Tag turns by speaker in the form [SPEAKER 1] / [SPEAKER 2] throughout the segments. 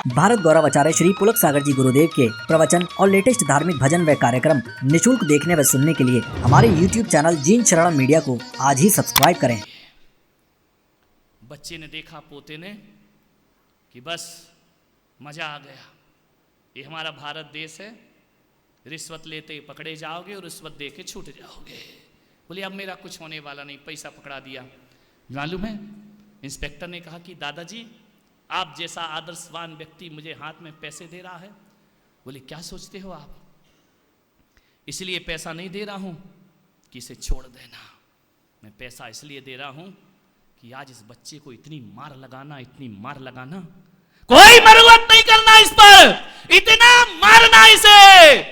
[SPEAKER 1] भारत गौरव आचार्य श्री पुलक सागर जी गुरुदेव के प्रवचन और लेटेस्ट धार्मिक भजन व कार्यक्रम निशुल्क देखने व सुनने के लिए हमारे YouTube चैनल जीन शरण मीडिया को आज ही सब्सक्राइब करें।
[SPEAKER 2] बच्चे ने देखा पोते ने कि बस मजा आ गया, ये हमारा भारत देश है, रिश्वत लेते पकड़े जाओगे और रिश्वत दे के छूट जाओगे। बोले अब मेरा कुछ होने वाला नहीं, पैसा पकड़ा दिया। मालूम है इंस्पेक्टर ने कहा कि दादाजी आप जैसा आदर्शवान व्यक्ति मुझे हाथ में पैसे दे रहा है। बोले क्या सोचते हो आप? इसलिए पैसा नहीं दे रहा हूं कि इसे छोड़ देना, मैं पैसा इसलिए दे रहा हूं कि आज इस बच्चे को इतनी मार लगाना, कोई मरम्मत नहीं करना, इस पर इतना मारना इसे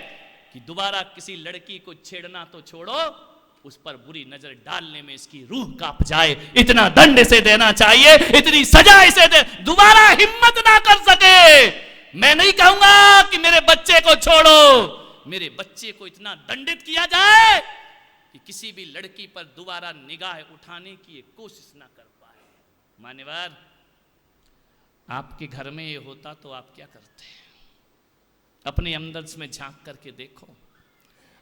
[SPEAKER 2] कि दोबारा किसी लड़की को छेड़ना तो छोड़ो, उस पर बुरी नजर डालने में इसकी रूह कांप जाए। इतना दंड इसे देना चाहिए, इतनी सजा इसे दे, दोबारा हिम्मत ना कर सके। मैं नहीं कहूंगा कि मेरे बच्चे को छोड़ो, मेरे बच्चे को इतना दंडित किया जाए कि किसी भी लड़की पर दोबारा निगाह उठाने की कोशिश ना कर पाए। मान्यवर, आपके घर में ये होता तो आप क्या करते? अपने अंदर में झांक करके देखो।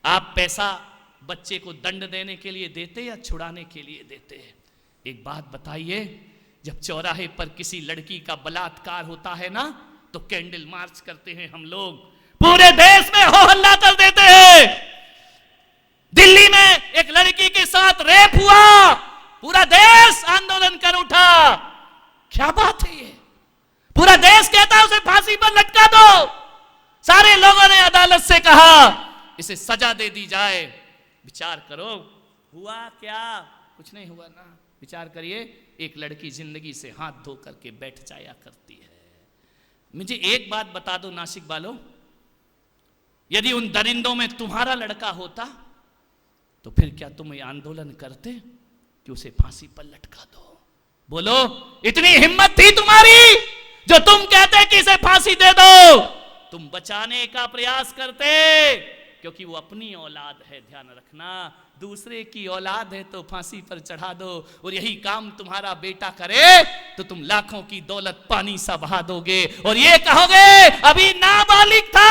[SPEAKER 2] आप पैसा बच्चे को दंड देने के लिए देते या छुड़ाने के लिए देते? एक बात बताइए, जब चौराहे पर किसी लड़की का बलात्कार होता है ना, तो कैंडल मार्च करते हैं हम लोग, पूरे देश में हो हल्ला कर देते हैं। दिल्ली में एक लड़की के साथ रेप हुआ, पूरा देश आंदोलन कर उठा। क्या बात है ये? पूरा देश कहता है उसे फांसी पर लटका दो। सारे लोगों ने अदालत से कहा इसे सजा दे दी जाए। विचार करो, हुआ क्या? कुछ नहीं हुआ ना। विचार करिए, एक लड़की जिंदगी से हाथ धो करके बैठ जाया करती है। मुझे एक बात बता दो नासिक वालों, यदि उन दरिंदों में तुम्हारा लड़का होता तो फिर क्या तुम ये आंदोलन करते कि उसे फांसी पर लटका दो? बोलो, इतनी हिम्मत थी तुम्हारी जो तुम कहते कि इसे फांसी दे दो? तुम बचाने का प्रयास करते, क्योंकि वो अपनी औलाद है, ध्यान रखना। दूसरे की औलाद है तो फांसी पर चढ़ा दो, और यही काम तुम्हारा बेटा करे तो तुम लाखों की दौलत पानी सा बहा दोगे और ये कहोगे अभी नाबालिग था।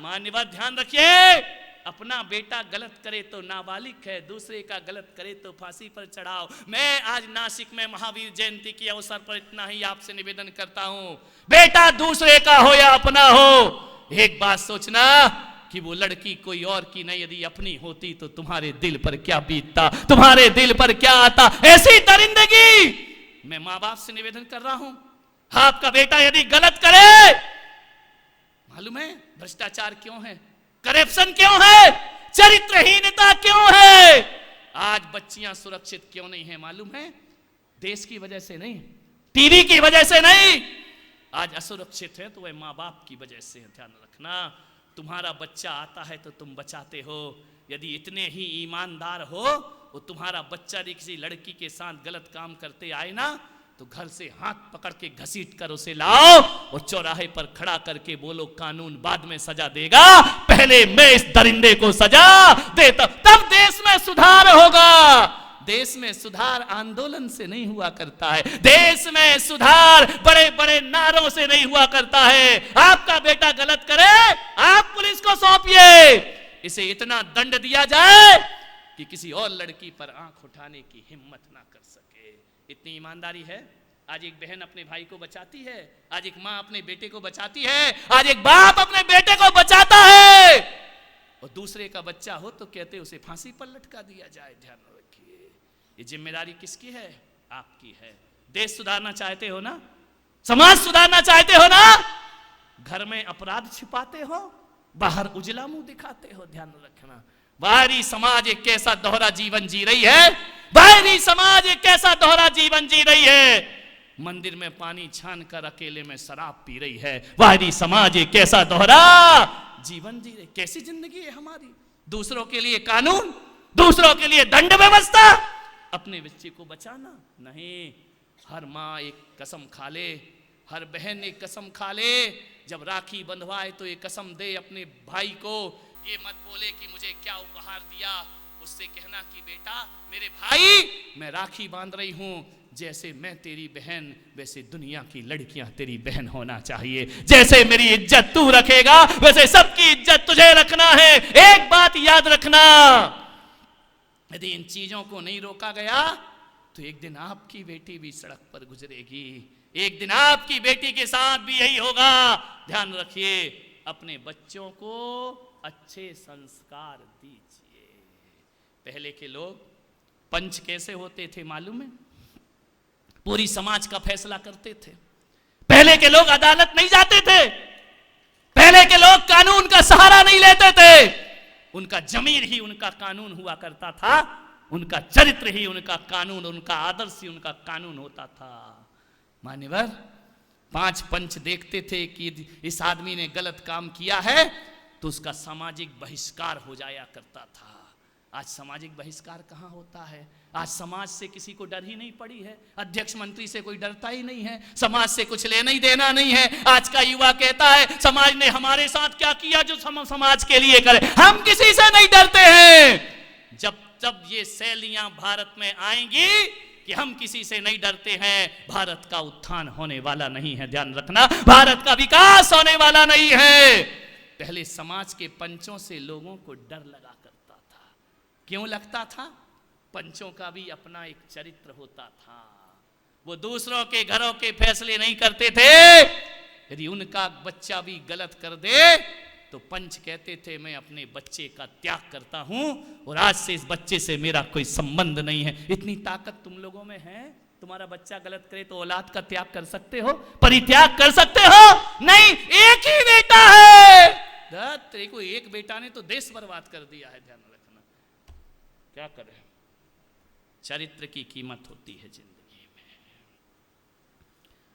[SPEAKER 2] मान्यवर ध्यान रखिए, अपना बेटा गलत करे तो नाबालिग है, दूसरे का गलत करे तो फांसी पर चढ़ाओ। मैं आज नासिक में महावीर जयंती के अवसर पर इतना ही आपसे निवेदन करता हूं, बेटा दूसरे का हो या अपना हो, एक बात सोचना कि वो लड़की कोई और की नहीं, यदि अपनी होती तो तुम्हारे दिल पर क्या बीतता, तुम्हारे दिल पर क्या आता। ऐसी दरिंदगी मैं मां बाप से निवेदन कर रहा हूं। आपका बेटा यदि गलत करे, मालूम है भ्रष्टाचार क्यों है, करप्शन क्यों है, चरित्रहीनता क्यों है, आज बच्चियां सुरक्षित क्यों नहीं है? मालूम है देश की वजह से नहीं, टीवी की वजह से नहीं, आज असुरक्षित है तो वह मां बाप की वजह से। ध्यान रखना, तुम्हारा बच्चा आता है तो तुम बचाते हो। यदि इतने ही ईमानदार हो, वो तुम्हारा बच्चा यदि किसी लड़की के साथ गलत काम करते आए ना, तो घर से हाथ पकड़ के घसीट कर उसे लाओ और चौराहे पर खड़ा करके बोलो कानून बाद में सजा देगा, पहले मैं इस दरिंदे को सजा देता, तब देश में सुधार होगा। देश में सुधार आंदोलन से नहीं हुआ करता है, देश में सुधार बड़े बड़े नारों से नहीं हुआ करता है। आपका बेटा गलत करे, आप पुलिस को सौंपिए, इसे इतना दंड दिया जाए कि किसी और लड़की पर आंख उठाने की हिम्मत ना कर सके। इतनी ईमानदारी है। आज एक बहन अपने भाई को बचाती है, आज एक मां अपने बेटे को बचाती है, आज एक बाप अपने बेटे को बचाता है, और दूसरे का बच्चा हो तो कहते उसे फांसी पर लटका दिया जाए। ध्यान रखिए, ये जिम्मेदारी किसकी है? आपकी है। देश सुधारना चाहते हो ना, समाज सुधारना चाहते हो ना, घर में अपराध छिपाते हो, बाहर उजला मुंह दिखाते हो। ध्यान रखना, बाहरी समाज एक कैसा दोहरा जीवन जी रही है, बाहरी समाज एक कैसा दोहरा जीवन जी रही है। मंदिर में पानी छान कर अकेले में शराब पी रही है, बाहरी समाज एक कैसा दोहरा जीवन जी रही। कैसी जिंदगी है हमारी? दूसरों के लिए कानून, दूसरों के लिए दंड व्यवस्था, अपने बच्चे को बचाना नहीं। हर माँ एक कसम खा ले, हर बहन एक कसम खा ले, जब राखी बंधवाए तो ये कसम दे अपने भाई को, ये मत बोले कि मुझे क्या उपहार दिया, उससे कहना कि बेटा मेरे भाई मैं राखी बांध रही हूं, जैसे मैं तेरी बहन वैसे दुनिया की लड़कियां तेरी बहन होना चाहिए। जैसे मेरी इज्जत तू रखेगा वैसे सबकी इज्जत तुझे रखना है। एक बात याद रखना, यदि इन चीजों को नहीं रोका गया तो एक दिन आपकी बेटी भी सड़क पर गुजरेगी, एक दिन आपकी बेटी के साथ भी यही होगा। ध्यान रखिए, अपने बच्चों को अच्छे संस्कार दीजिए। पहले के लोग पंच कैसे होते थे मालूम है? पूरी समाज का फैसला करते थे। पहले के लोग अदालत नहीं जाते थे, पहले के लोग कानून का सहारा नहीं लेते थे। उनका जमीर ही उनका कानून हुआ करता था, उनका चरित्र ही उनका कानून, उनका आदर्श ही उनका कानून होता था। मान्यवर, 5 पंच देखते थे कि इस आदमी ने गलत काम किया है तो उसका सामाजिक बहिष्कार हो जाया करता था। आज सामाजिक बहिष्कार कहाँ होता है? आज समाज से किसी को डर ही नहीं पड़ी है, अध्यक्ष मंत्री से कोई डरता ही नहीं है, समाज से कुछ लेना ही देना नहीं है। आज का युवा कहता है समाज ने हमारे साथ क्या किया जो समाज के लिए करे, हम किसी से नहीं डरते हैं। जब ये शैलियां भारत में आएंगी कि हम किसी से नहीं डरते हैं, भारत का उत्थान होने वाला नहीं है। ध्यान रखना, भारत का विकास होने वाला नहीं है। पहले समाज के पंचों से लोगों को डर लगा करता था। क्यों लगता था? पंचों का भी अपना एक चरित्र होता था, वो दूसरों के घरों के फैसले नहीं करते थे। यदि उनका बच्चा भी गलत कर दे तो पंच कहते थे मैं अपने बच्चे का त्याग करता हूं और आज से इस बच्चे से मेरा कोई संबंध नहीं है। इतनी ताकत तुम लोगों में है? तुम्हारा बच्चा गलत करे तो औलाद का त्याग कर सकते हो, परित्याग कर सकते हो? नहीं, एक ही बेटा है। तेरे को एक बेटा ने तो देश बर्बाद कर दिया है। ध्यान रखना, क्या करे, चरित्र की कीमत होती है जिंदगी में,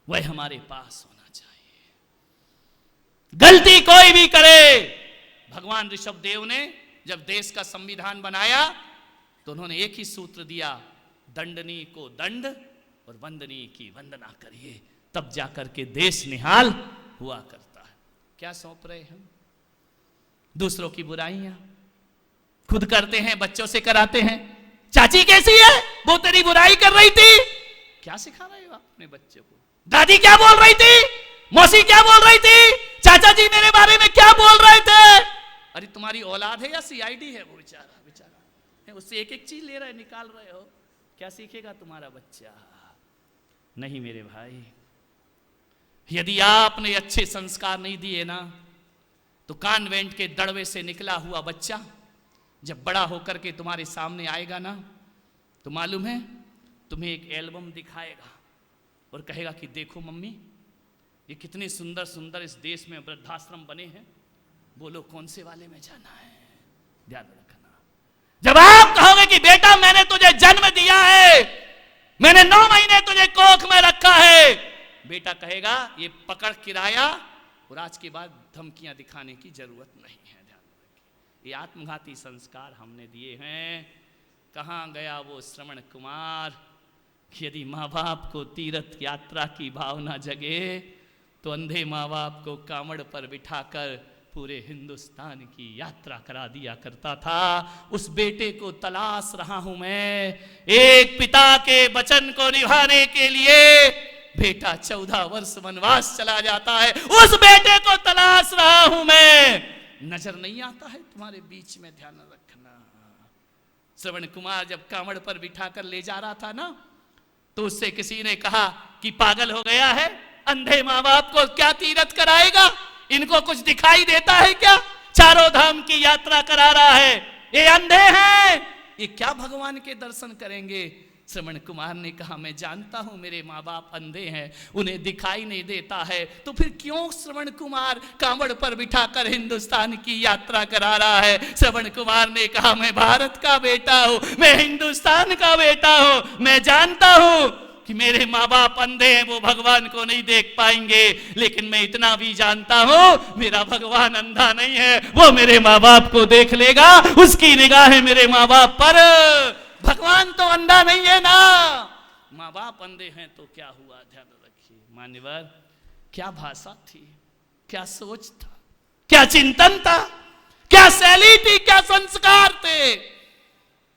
[SPEAKER 2] वह हमारे पास होना चाहिए। गलती कोई भी करे, भगवान ऋषभदेव ने जब देश का संविधान बनाया तो उन्होंने एक ही सूत्र दिया, दंडनीय को दंड और वंदनीय की वंदना करिए, तब जाकर के देश निहाल हुआ करता है। क्या सौंप रहे हम? दूसरों की बुराइयां खुद करते हैं, बच्चों से कराते हैं। चाची कैसी है? वो तेरी बुराई कर रही थी। क्या सिखा रहे हो आप अपने बच्चे को? दादी क्या बोल रही थी? मौसी क्या बोल रही थी? चाचा जी मेरे बारे में क्या बोल रहे थे? अरे तुम्हारी औलाद है या सीआईडी है वो? बेचारा उससे एक एक चीज ले रहे, निकाल रहे हो, क्या सीखेगा तुम्हारा बच्चा? नहीं मेरे भाई, यदि आपने अच्छे संस्कार नहीं दिए ना तो कॉन्वेंट के दड़वे से निकला हुआ बच्चा जब बड़ा होकर के तुम्हारे सामने आएगा ना तो मालूम है तुम्हें एक एल्बम दिखाएगा और कहेगा कि देखो मम्मी, ये कितने सुंदर सुंदर इस देश में वृद्धाश्रम बने हैं, बोलो कौन से वाले में जाना है। ध्यान रखना, जब आप कहोगे कि बेटा मैंने तुझे जन्म दिया है, मैंने 9 महीने तुझे कोख में रखा है, बेटा कहेगा ये पकड़ किराया और आज के बाद धमकियां दिखाने की जरूरत नहीं है। ध्यान रखिए, ये आत्मघाती संस्कार हमने दिए हैं। कहाँ गया वो श्रवण कुमार? यदि माँ बाप को तीर्थ यात्रा की भावना जगे तो अंधे माँ बाप को कांवड़ पर बिठाकर पूरे हिंदुस्तान की यात्रा करा दिया करता था। उस बेटे को तलाश रहा हूं मैं, एक पिता के वचन को निभाने के लिए बेटा 14 वर्ष वनवास चला जाता है, उस बेटे को तलाश रहा हूं मैं। नजर नहीं आता है तुम्हारे बीच में, ध्यान रखना। श्रवण कुमार जब कांवड़ पर बिठाकर ले जा रहा था ना तो उससे किसी ने कहा कि पागल हो गया है, अंधे माँ बाप को क्या तीरथ कराएगा, इनको कुछ दिखाई देता है क्या? चारों धाम की यात्रा करा रहा है, ये अंधे हैं, ये क्या भगवान के दर्शन करेंगे? श्रवण कुमार ने कहा मैं जानता हूं मेरे माँ बाप अंधे हैं, उन्हें दिखाई नहीं देता है, तो फिर क्यों श्रवण कुमार कांवड़ पर बिठाकर हिंदुस्तान की यात्रा करा रहा है? श्रवण कुमार ने कहा मैं भारत का बेटा हूं, मैं हिंदुस्तान का बेटा हूं, मैं जानता हूं कि मेरे माँ बाप अंधे हैं, वो भगवान को नहीं देख पाएंगे, लेकिन मैं इतना भी जानता हूं मेरा भगवान अंधा नहीं है, वो मेरे माँ बाप को देख लेगा, उसकी निगाहें मेरे माँ बाप पर। भगवान तो अंधा नहीं है ना, माँ बाप अंधे हैं तो क्या हुआ? ध्यान रखिए मान्यवर, क्या भाषा थी, क्या सोच था, क्या चिंतन था, क्या शैली थी, क्या संस्कार थे,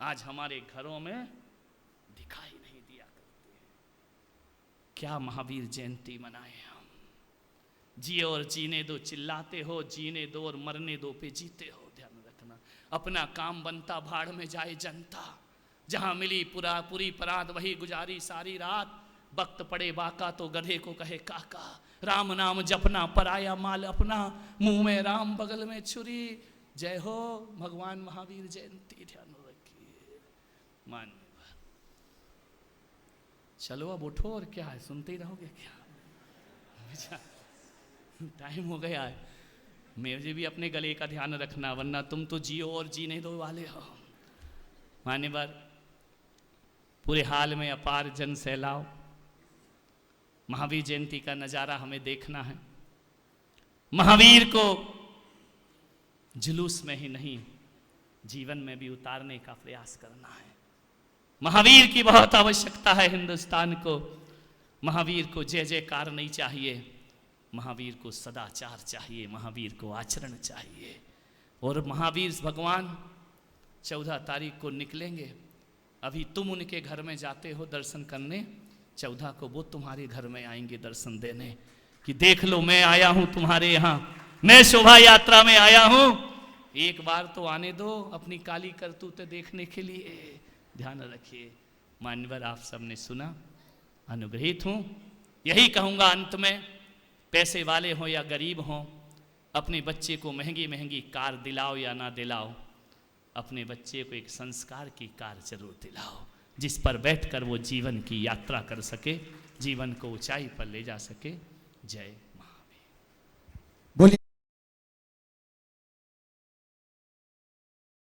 [SPEAKER 2] आज हमारे घरों में दिखाई नहीं दिया करते। क्या महावीर जयंती मनाए हम। जियो और जीने दो चिल्लाते हो, जीने दो और मरने दो पे जीते हो। ध्यान रखना, अपना काम बनता भाड़ में जाए जनता, जहां मिली पूरी परात वही गुजारी सारी रात। वक्त पड़े बाका तो गधे को कहे काका, राम नाम जपना पराया माल अपना, मुंह में राम बगल में छुरी। जय हो भगवान महावीर जयंती। ध्यान रखिए। मान्यवर चलो अब उठो, और क्या है, सुनते ही रहोगे क्या? टाइम हो गया है। मुझे भी अपने गले का ध्यान रखना, वरना तुम तो जियो और जीने दो वाले हो। मान्यवर, पूरे हाल में अपार जन सैलाव, महावीर जयंती का नज़ारा हमें देखना है। महावीर को जुलूस में ही नहीं, जीवन में भी उतारने का प्रयास करना है। महावीर की बहुत आवश्यकता है हिंदुस्तान को। महावीर को जय जयकार नहीं चाहिए, महावीर को सदाचार चाहिए, महावीर को आचरण चाहिए। और महावीर भगवान 14 तारीख को निकलेंगे। अभी तुम उनके घर में जाते हो दर्शन करने, 14 को वो तुम्हारे घर में आएंगे दर्शन देने, कि देख लो मैं आया हूं तुम्हारे यहाँ, मैं शोभा यात्रा में आया हूं। एक बार तो आने दो अपनी काली करतूतें देखने के लिए। ध्यान रखिए। मान्यवर, आप सबने सुना, अनुग्रहित हूं। यही कहूंगा अंत में, पैसे वाले हो या गरीब हो, अपने बच्चे को महंगी महंगी कार दिलाओ या ना दिलाओ, अपने बच्चे को एक संस्कार की कार जरूर दिलाओ, जिस पर बैठकर वो जीवन की यात्रा कर सके, जीवन को ऊंचाई पर ले जा सके। जय